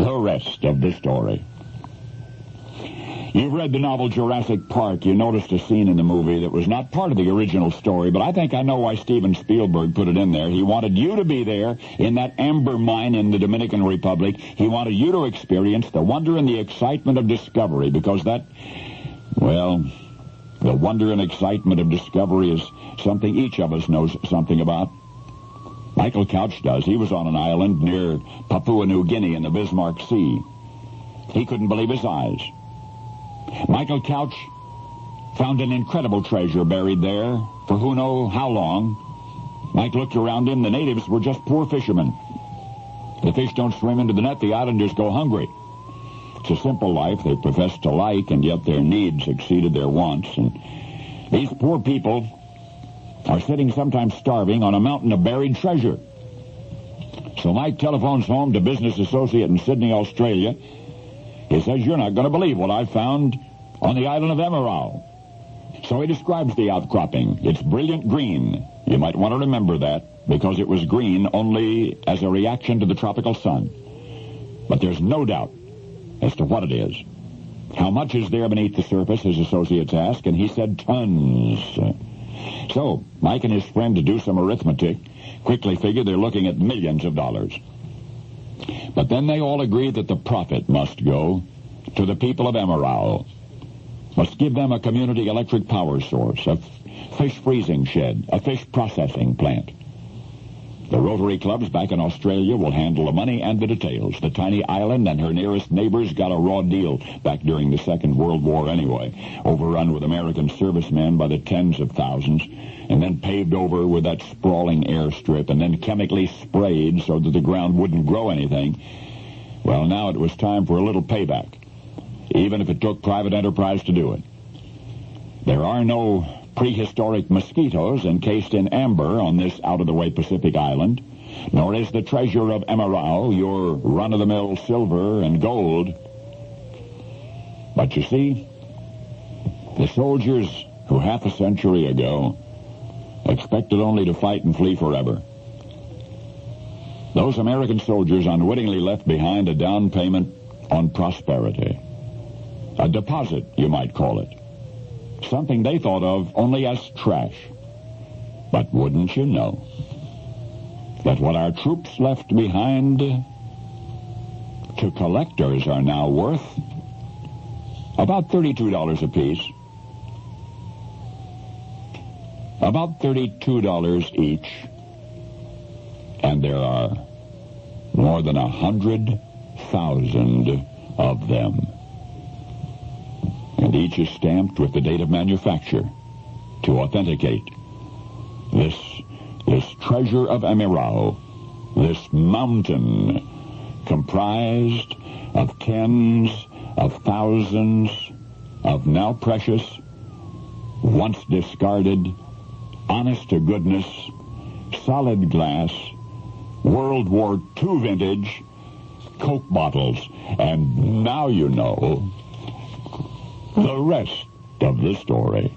The rest of the story. You've read the novel Jurassic Park. You noticed a scene in the movie that was not part of the original story, but I think I know why Steven Spielberg put it in there. He wanted you to be there in that amber mine in the Dominican Republic. He wanted you to experience the wonder and the excitement of discovery, because that, well, the wonder and excitement of discovery is something each of us knows something about. Michael Couch does. He was on an island near Papua New Guinea in the Bismarck Sea. He couldn't believe his eyes. Michael Couch found an incredible treasure buried there for who knows how long. Mike looked around him. The natives were just poor fishermen. The fish don't swim into the net. The islanders go hungry. It's a simple life they profess to like, and yet their needs exceeded their wants. And these poor people are sitting, sometimes starving, on a mountain of buried treasure. So Mike telephones home to business associate in Sydney, Australia. He says, "You're not going to believe what I found on the island of Emirau." So he describes the outcropping. It's brilliant green. You might want to remember that, because it was green only as a reaction to the tropical sun. But there's no doubt as to what it is. How much is there beneath the surface, his associates asked, and he said tons. So Mike and his friend, to do some arithmetic, quickly figured they're looking at millions of dollars. But then they all agreed that the profit must go to the people of Emirau. Must give them a community electric power source, a fish freezing shed, a fish processing plant. The Rotary clubs back in Australia will handle the money and the details. The tiny island and her nearest neighbors got a raw deal back during the Second World War anyway, overrun with American servicemen by the tens of thousands, and then paved over with that sprawling airstrip, and then chemically sprayed so that the ground wouldn't grow anything. Well, now it was time for a little payback, even if it took private enterprise to do it. There are no prehistoric mosquitoes encased in amber on this out-of-the-way Pacific island, nor is the treasure of Emirau your run-of-the-mill silver and gold. But you see, the soldiers who half a century ago expected only to fight and flee forever, those American soldiers unwittingly left behind a down payment on prosperity. A deposit, you might call it. Something they thought of only as trash. But wouldn't you know that what our troops left behind to collectors are now worth about $32 apiece. About $32 each. And there are more than 100,000 of them. And each is stamped with the date of manufacture to authenticate this treasure of Emirau, this mountain comprised of tens of thousands of now precious, once discarded, honest-to-goodness, solid glass, World War II vintage Coke bottles. And now you know the rest of the story.